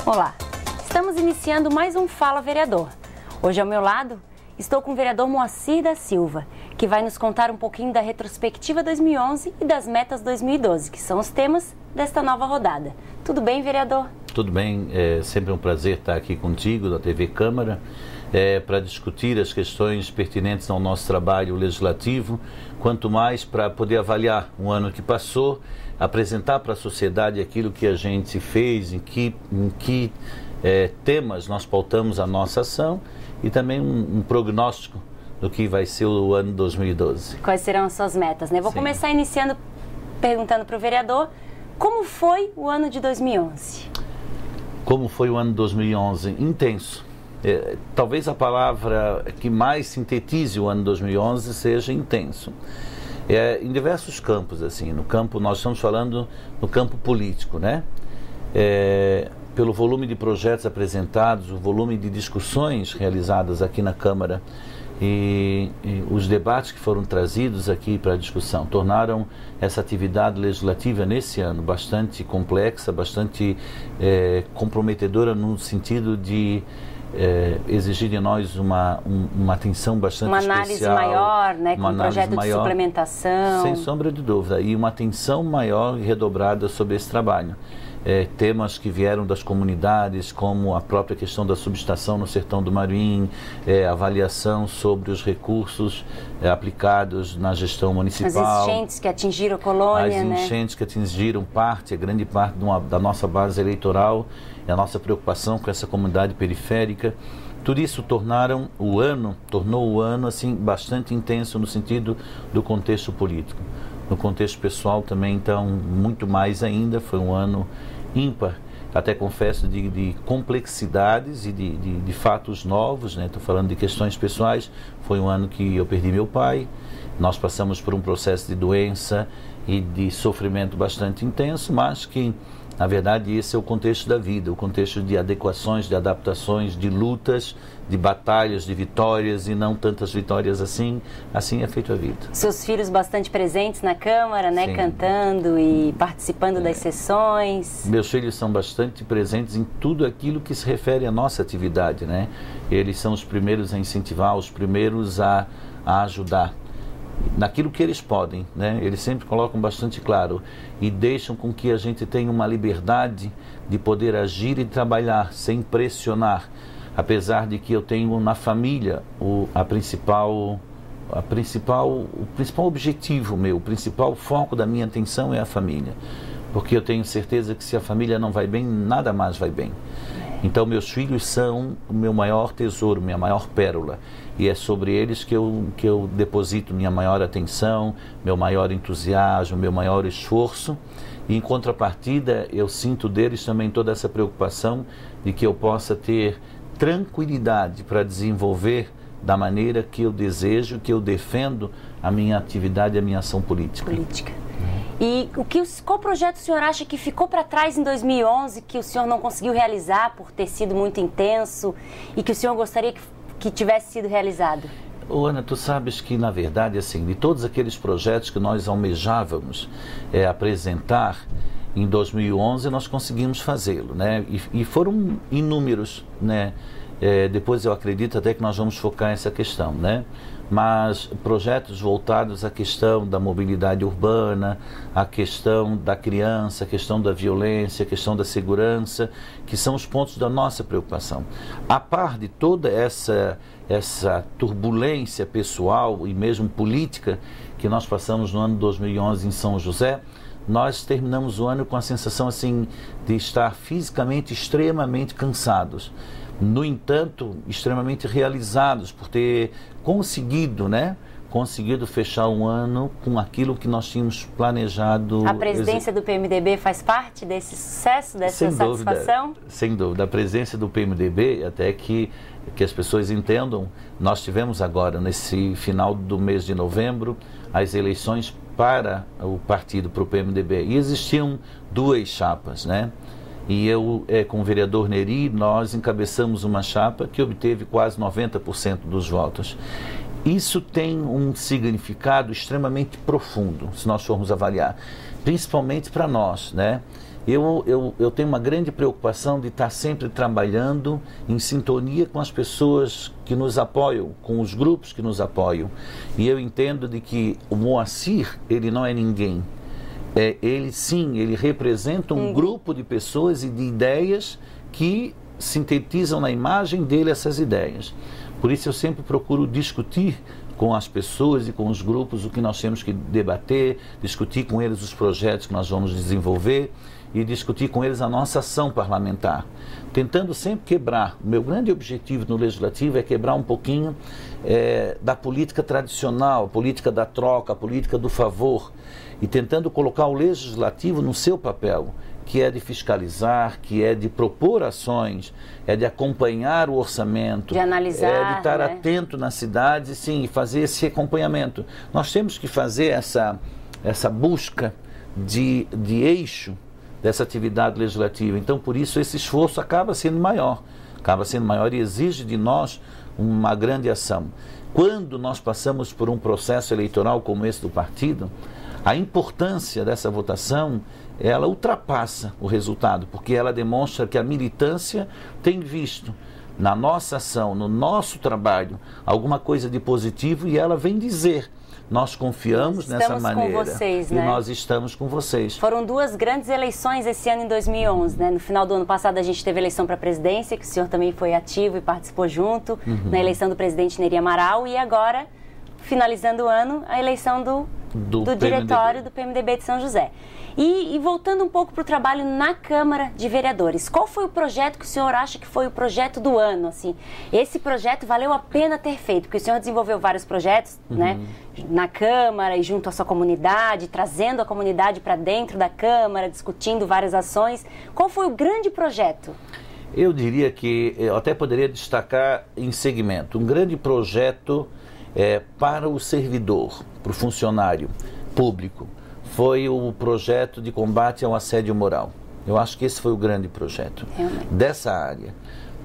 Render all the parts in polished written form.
Olá, estamos iniciando mais um Fala Vereador. Hoje ao meu lado estou com o vereador Moacir da Silva, que vai nos contar um pouquinho da retrospectiva 2011 e das metas 2012, que são os temas desta nova rodada. Tudo bem, vereador? Tudo bem, é sempre um prazer estar aqui contigo, da TV Câmara, para discutir as questões pertinentes ao nosso trabalho legislativo, quanto mais para poder avaliar um ano que passou, apresentar para a sociedade aquilo que a gente fez, em que temas nós pautamos a nossa ação e também um prognóstico do que vai ser o ano 2012. Quais serão as suas metas, né? Vou Sim. começar iniciando perguntando para o vereador como foi o ano de 2011. Como foi o ano 2011? Intenso. Talvez a palavra que mais sintetize o ano 2011 seja intenso. Em diversos campos, assim, no campo, nós estamos falando no campo político, né? Pelo volume de projetos apresentados, o volume de discussões realizadas aqui na Câmara e os debates que foram trazidos aqui para a discussão tornaram essa atividade legislativa nesse ano bastante complexa, bastante comprometedora no sentido de exigir de nós uma atenção bastante especial. Uma análise maior, né, com um projeto de suplementação. Sem sombra de dúvida, e uma atenção maior e redobrada sobre esse trabalho. Temas que vieram das comunidades, como a própria questão da subestação no Sertão do Maruim, avaliação sobre os recursos aplicados na gestão municipal. As enchentes que atingiram a colônia, né? As enchentes que atingiram grande parte da nossa base eleitoral, a nossa preocupação com essa comunidade periférica. Tudo isso tornou o ano assim, bastante intenso no sentido do contexto político. No contexto pessoal também, então, muito mais ainda, foi um ano ímpar, até confesso, de complexidades e de fatos novos, né? Estou falando de questões pessoais. Foi um ano que eu perdi meu pai, nós passamos por um processo de doença e de sofrimento bastante intenso, mas que, na verdade, esse é o contexto da vida, o contexto de adequações, de adaptações, de lutas, de batalhas, de vitórias e não tantas vitórias assim é feito a vida. Seus filhos bastante presentes na Câmara, né? Sim. Cantando e participando das sessões. Meus filhos são bastante presentes em tudo aquilo que se refere à nossa atividade, né? Eles são os primeiros a incentivar, os primeiros a ajudar naquilo que eles podem, né? Eles sempre colocam bastante claro e deixam com que a gente tenha uma liberdade de poder agir e trabalhar sem pressionar, apesar de que eu tenho na família o principal objetivo meu, o principal foco da minha atenção é a família, porque eu tenho certeza que se a família não vai bem, nada mais vai bem. Então meus filhos são o meu maior tesouro, minha maior pérola, e é sobre eles que eu deposito minha maior atenção, meu maior entusiasmo, meu maior esforço, e em contrapartida eu sinto deles também toda essa preocupação de que eu possa ter tranquilidade para desenvolver da maneira que eu desejo, que eu defendo a minha atividade e a minha ação política. E qual projeto o senhor acha que ficou para trás em 2011, que o senhor não conseguiu realizar por ter sido muito intenso e que o senhor gostaria que tivesse sido realizado? Ana, tu sabes que, na verdade, assim, de todos aqueles projetos que nós almejávamos apresentar, em 2011 nós conseguimos fazê-lo, né? E foram inúmeros, né? Depois eu acredito até que nós vamos focar nessa questão, né? Mas projetos voltados à questão da mobilidade urbana, à questão da criança, à questão da violência, à questão da segurança, que são os pontos da nossa preocupação. A par de toda essa turbulência pessoal e mesmo política que nós passamos no ano 2011 em São José, nós terminamos o ano com a sensação assim de estar fisicamente extremamente cansados. No entanto, extremamente realizados por ter conseguido, né? Conseguido fechar um ano com aquilo que nós tínhamos planejado. A presidência do PMDB faz parte desse sucesso, dessa satisfação? Sem dúvida. A presença do PMDB, até que as pessoas entendam, nós tivemos agora, nesse final do mês de novembro, as eleições para o partido, para o PMDB. E existiam duas chapas, né? E eu, com o vereador Neri, nós encabeçamos uma chapa que obteve quase 90% dos votos. Isso tem um significado extremamente profundo, se nós formos avaliar, principalmente para nós, né? eu tenho uma grande preocupação de estar sempre trabalhando em sintonia com as pessoas que nos apoiam, com os grupos que nos apoiam. E eu entendo de que o Moacir, ele não é ninguém. Ele representa um grupo de pessoas e de ideias que sintetizam na imagem dele essas ideias. Por isso eu sempre procuro discutir com as pessoas e com os grupos o que nós temos que debater, discutir com eles os projetos que nós vamos desenvolver e discutir com eles a nossa ação parlamentar, tentando sempre quebrar. O meu grande objetivo no Legislativo é quebrar um pouquinho da política tradicional, a política da troca, a política do favor, e tentando colocar o Legislativo no seu papel, que é de fiscalizar, que é de propor ações, é de acompanhar o orçamento, de analisar, é de estar atento nas cidades, sim, e fazer esse acompanhamento. Nós temos que fazer essa busca de eixo dessa atividade legislativa. Então, por isso, esse esforço acaba sendo maior e exige de nós uma grande ação. Quando nós passamos por um processo eleitoral como esse do partido, a importância dessa votação, ela ultrapassa o resultado, porque ela demonstra que a militância tem visto na nossa ação, no nosso trabalho, alguma coisa de positivo e ela vem dizer: nós confiamos nessa maneira com vocês, e nós estamos com vocês. Foram duas grandes eleições esse ano em 2011, né? No final do ano passado a gente teve a eleição para a presidência, que o senhor também foi ativo e participou junto, na eleição do presidente Neri Amaral, e agora, finalizando o ano, a eleição do diretório do PMDB de São José. E voltando um pouco para o trabalho na Câmara de Vereadores, qual foi o projeto que o senhor acha que foi o projeto do ano? Assim, esse projeto valeu a pena ter feito, porque o senhor desenvolveu vários projetos, né, na Câmara e junto à sua comunidade, trazendo a comunidade para dentro da Câmara, discutindo várias ações. Qual foi o grande projeto? Eu diria que eu até poderia destacar em segmento. Um grande projeto para o servidor, para o funcionário público, foi o projeto de combate ao assédio moral. Eu acho que esse foi o grande projeto dessa área.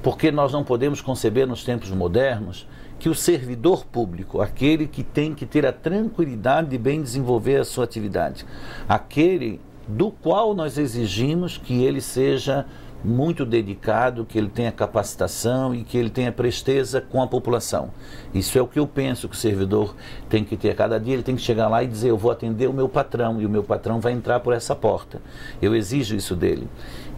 Porque nós não podemos conceber nos tempos modernos que o servidor público, aquele que tem que ter a tranquilidade de bem desenvolver a sua atividade, aquele do qual nós exigimos que ele seja muito dedicado, que ele tenha capacitação e que ele tenha presteza com a população. Isso é o que eu penso que o servidor tem que ter a cada dia. Ele tem que chegar lá e dizer: eu vou atender o meu patrão e o meu patrão vai entrar por essa porta. Eu exijo isso dele.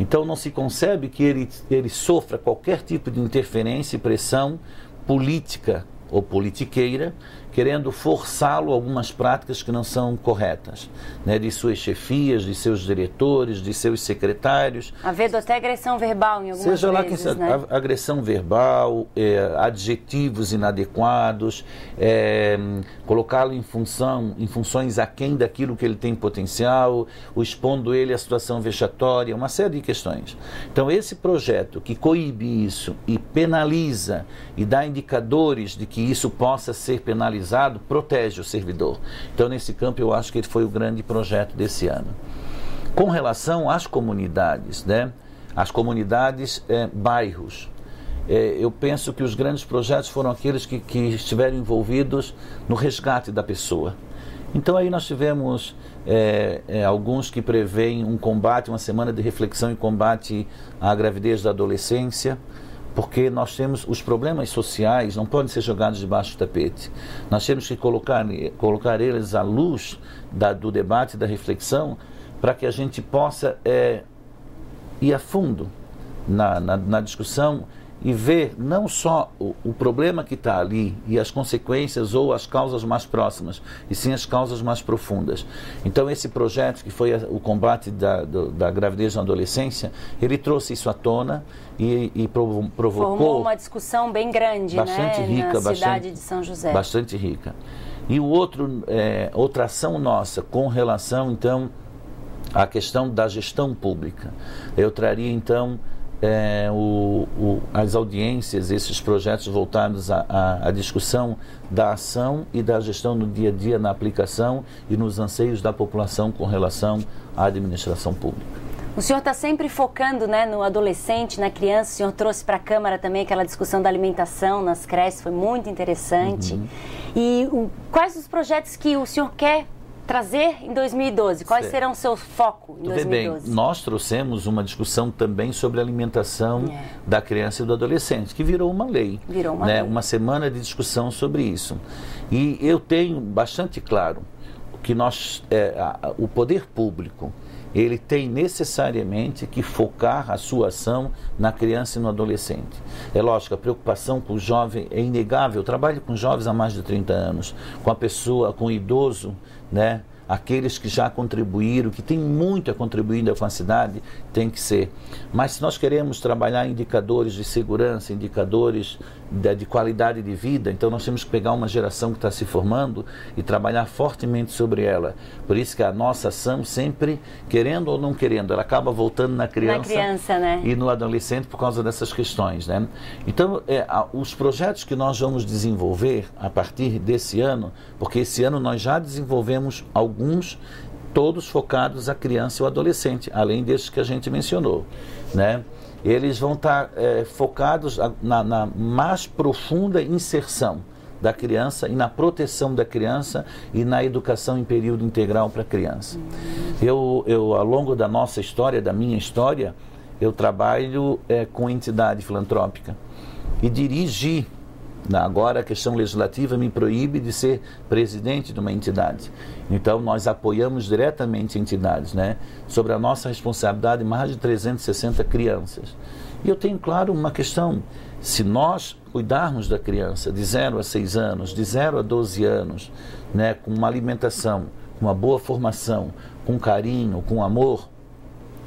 Então não se concebe que ele sofra qualquer tipo de interferência e pressão política ou politiqueira, querendo forçá-lo a algumas práticas que não são corretas, né, de suas chefias, de seus diretores, de seus secretários. Havendo até agressão verbal em algumas seja vezes, lá né? Agressão verbal, adjetivos inadequados, colocá-lo em funções aquém daquilo que ele tem potencial, expondo ele à situação vexatória, uma série de questões. Então esse projeto que coíbe isso e penaliza e dá indicadores de que isso possa ser penalizado, protege o servidor. Então, nesse campo, eu acho que ele foi o grande projeto desse ano. Com relação às comunidades, né? As comunidades, bairros, eu penso que os grandes projetos foram aqueles que estiveram envolvidos no resgate da pessoa. Então, aí nós tivemos alguns que prevêem um combate, uma semana de reflexão e combate à gravidez da adolescência, porque nós temos os problemas sociais, não podem ser jogados debaixo do tapete. Nós temos que colocar eles à luz do debate, da reflexão, para que a gente possa ir a fundo na discussão e ver não só o problema que está ali e as consequências ou as causas mais próximas, e sim as causas mais profundas. Então esse projeto, que foi o combate da gravidez na adolescência, ele trouxe isso à tona e provocou... Formou uma discussão bem grande, bastante rica, na cidade de São José. Bastante rica. E outra ação nossa com relação, então, à questão da gestão pública. Eu traria, então, as audiências, esses projetos voltados à discussão da ação e da gestão no dia a dia, na aplicação e nos anseios da população com relação à administração pública. O senhor está sempre focando, né, no adolescente, na criança. O senhor trouxe para a Câmara também aquela discussão da alimentação nas creches, foi muito interessante. E quais os projetos que o senhor quer trazer em 2012? Quais Certo. serão o seu foco em Tu vê bem, 2012? nós trouxemos uma discussão também sobre a alimentação da criança e do adolescente, que virou uma lei. Virou uma né? lei. Uma semana de discussão sobre isso. E eu tenho bastante claro que o poder público, ele tem necessariamente que focar a sua ação na criança e no adolescente. É lógico, a preocupação com o jovem é inegável. Eu trabalho com jovens há mais de 30 anos, com a pessoa, com o idoso, né? Aqueles que já contribuíram, que têm muito a contribuir com a cidade, tem que ser. Mas se nós queremos trabalhar indicadores de segurança, indicadores de qualidade de vida, então nós temos que pegar uma geração que está se formando e trabalhar fortemente sobre ela. Por isso que a nossa ação sempre, querendo ou não querendo, ela acaba voltando na criança, né? E no adolescente por causa dessas questões, né? Então, os projetos que nós vamos desenvolver a partir desse ano, porque esse ano nós já desenvolvemos alguns, todos focados à criança e ao adolescente, além desses que a gente mencionou, né? Eles vão estar focados na mais profunda inserção da criança e na proteção da criança e na educação em período integral para a criança. Eu, ao longo da nossa história, da minha história, eu trabalho com entidade filantrópica e dirigi. Agora a questão legislativa me proíbe de ser presidente de uma entidade. Então nós apoiamos diretamente entidades, né? Sobre a nossa responsabilidade, mais de 360 crianças. E eu tenho, claro, uma questão. Se nós cuidarmos da criança de 0 a 6 anos, de 0 a 12 anos, né? Com uma alimentação, com uma boa formação, com carinho, com amor,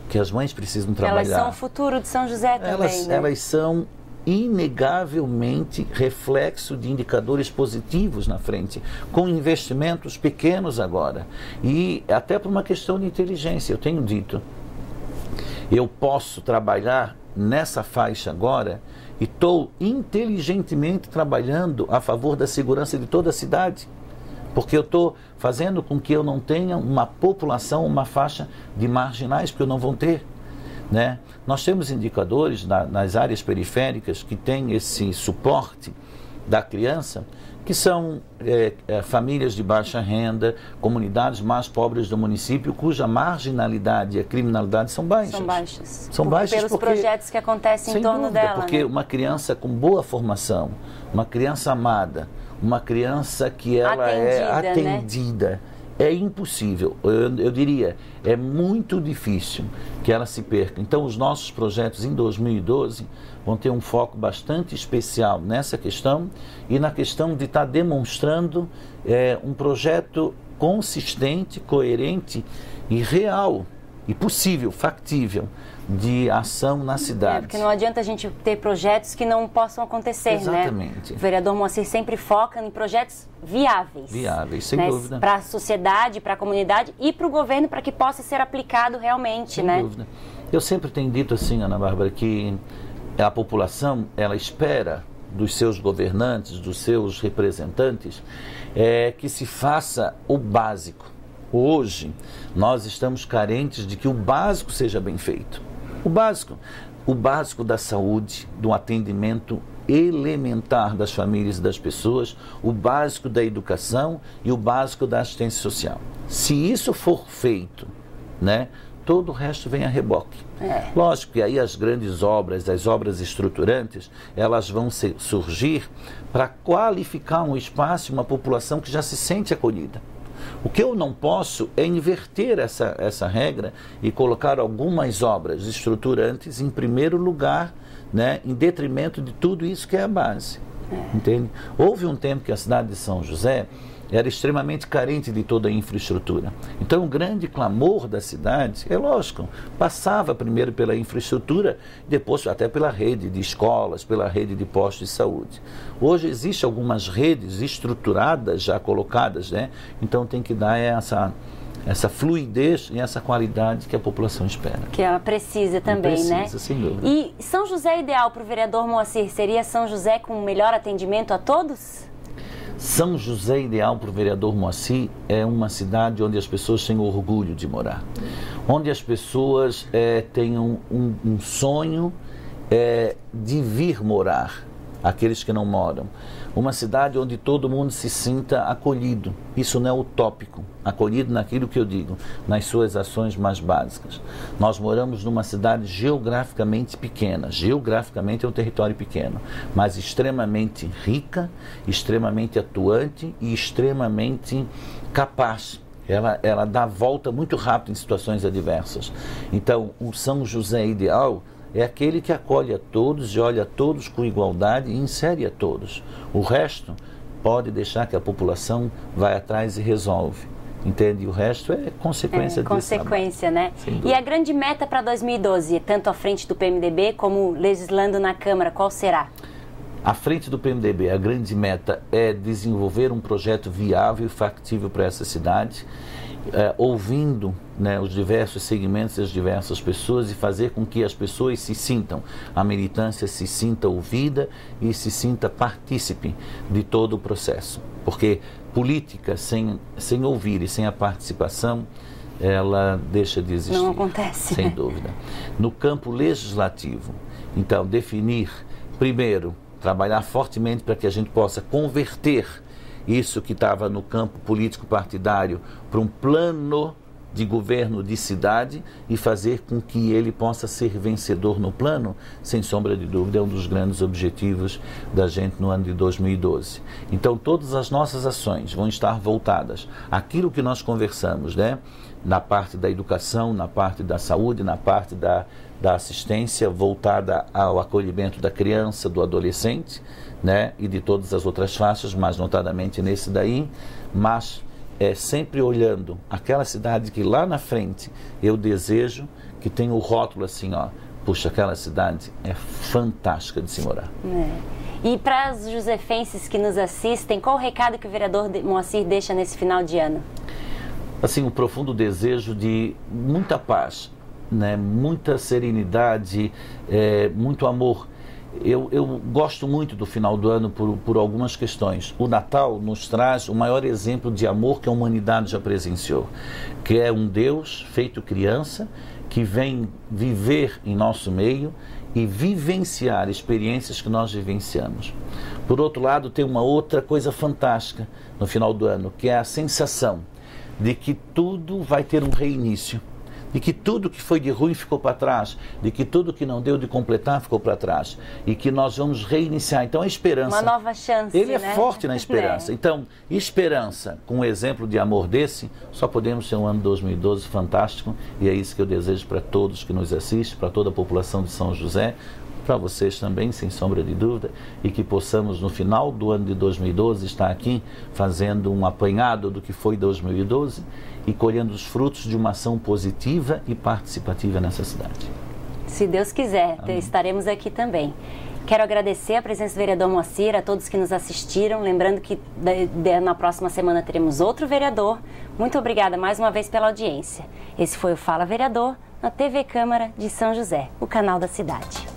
que as mães precisam trabalhar. Elas são o futuro de São José também, né? Elas são inegavelmente reflexo de indicadores positivos na frente, com investimentos pequenos agora. E até por uma questão de inteligência, eu tenho dito, eu posso trabalhar nessa faixa agora e estou inteligentemente trabalhando a favor da segurança de toda a cidade, porque eu estou fazendo com que eu não tenha uma população, uma faixa de marginais, porque eu não vou ter. Né? Nós temos indicadores nas áreas periféricas que têm esse suporte da criança, que são famílias de baixa renda, comunidades mais pobres do município, cuja marginalidade e a criminalidade são baixas. São baixas. São baixas pelos projetos que acontecem em torno dela. Porque né? Uma criança com boa formação, uma criança amada, uma criança que ela é atendida, né? É impossível, eu diria, é muito difícil que ela se perca. Então, os nossos projetos em 2012 vão ter um foco bastante especial nessa questão e na questão de estar demonstrando um projeto consistente, coerente e real e possível, factível, de ação na cidade. Porque não adianta a gente ter projetos que não possam acontecer, Exatamente. né? O vereador Moacir sempre foca em projetos viáveis. Viáveis, sem né? dúvida. Para a sociedade, para a comunidade e para o governo, para que possa ser aplicado realmente, sem né? dúvida. Eu sempre tenho dito assim, Ana Bárbara, que a população, ela espera dos seus governantes, dos seus representantes, que se faça o básico. Hoje, nós estamos carentes de que o básico seja bem feito. O básico da saúde, do atendimento elementar das famílias e das pessoas, o básico da educação e o básico da assistência social. Se isso for feito, né, todo o resto vem a reboque. Lógico que aí as grandes obras, as obras estruturantes, elas vão surgir para qualificar um espaço e uma população que já se sente acolhida. O que eu não posso é inverter essa regra e colocar algumas obras estruturantes em primeiro lugar, né, em detrimento de tudo isso que é a base. Entende? Houve um tempo que a cidade de São José era extremamente carente de toda a infraestrutura. Então, o grande clamor da cidade, é lógico, passava primeiro pela infraestrutura, depois até pela rede de escolas, pela rede de postos de saúde. Hoje existem algumas redes estruturadas, já colocadas, né? Então tem que dar essa fluidez e essa qualidade que a população espera. Que ela precisa também, né? Precisa, sem dúvida. E São José ideal para o vereador Moacir seria São José com melhor atendimento a todos? São José ideal para o vereador Moacir é uma cidade onde as pessoas têm orgulho de morar, onde as pessoas tenham um sonho de vir morar, aqueles que não moram, uma cidade onde todo mundo se sinta acolhido. Isso não é utópico, acolhido naquilo que eu digo, nas suas ações mais básicas. Nós moramos numa cidade geograficamente pequena, geograficamente é um território pequeno, mas extremamente rica, extremamente atuante e extremamente capaz. Ela dá a volta muito rápido em situações adversas. Então, o São José ideal é aquele que acolhe a todos e olha a todos com igualdade e insere a todos. O resto pode deixar que a população vai atrás e resolve. Entende? E o resto é consequência disso. Consequência, né? E a grande meta para 2012, tanto à frente do PMDB como legislando na Câmara, qual será? À frente do PMDB, a grande meta é desenvolver um projeto viável e factível para essa cidade, ouvindo, né, os diversos segmentos e as diversas pessoas e fazer com que as pessoas se sintam, a militância se sinta ouvida e se sinta partícipe de todo o processo. Porque política sem ouvir e sem a participação, ela deixa de existir. Não acontece. Sem dúvida. No campo legislativo, então, definir, primeiro, trabalhar fortemente para que a gente possa converter isso que estava no campo político partidário para um plano de governo de cidade e fazer com que ele possa ser vencedor no plano, sem sombra de dúvida, é um dos grandes objetivos da gente no ano de 2012. Então, todas as nossas ações vão estar voltadas àquilo que nós conversamos, né? Na parte da educação, na parte da saúde, na parte da assistência voltada ao acolhimento da criança, do adolescente, né? E de todas as outras faixas, mais notadamente nesse daí, mas sempre olhando aquela cidade que lá na frente eu desejo que tenha o rótulo assim, ó, puxa, aquela cidade é fantástica de se morar. E para os josefenses que nos assistem, qual o recado que o vereador Moacir deixa nesse final de ano? Assim, um profundo desejo de muita paz, né? Muita serenidade, muito amor. Eu gosto muito do final do ano por algumas questões. O Natal nos traz o maior exemplo de amor que a humanidade já presenciou, que é um Deus feito criança, que vem viver em nosso meio e vivenciar experiências que nós vivenciamos. Por outro lado, tem uma outra coisa fantástica no final do ano, que é a sensação de que tudo vai ter um reinício, de que tudo que foi de ruim ficou para trás, de que tudo que não deu de completar ficou para trás e que nós vamos reiniciar. Então, a esperança... Uma nova chance, Ele é né? forte na esperança. Então, esperança, com um exemplo de amor desse, só podemos ter um ano 2012 fantástico e é isso que eu desejo para todos que nos assistem, para toda a população de São José, para vocês também, sem sombra de dúvida, e que possamos, no final do ano de 2012, estar aqui fazendo um apanhado do que foi 2012 e colhendo os frutos de uma ação positiva e participativa nessa cidade. Se Deus quiser, Amém. Estaremos aqui também. Quero agradecer a presença do vereador Moacir, a todos que nos assistiram, lembrando que na próxima semana teremos outro vereador. Muito obrigada mais uma vez pela audiência. Esse foi o Fala Vereador, na TV Câmara de São José, o canal da cidade.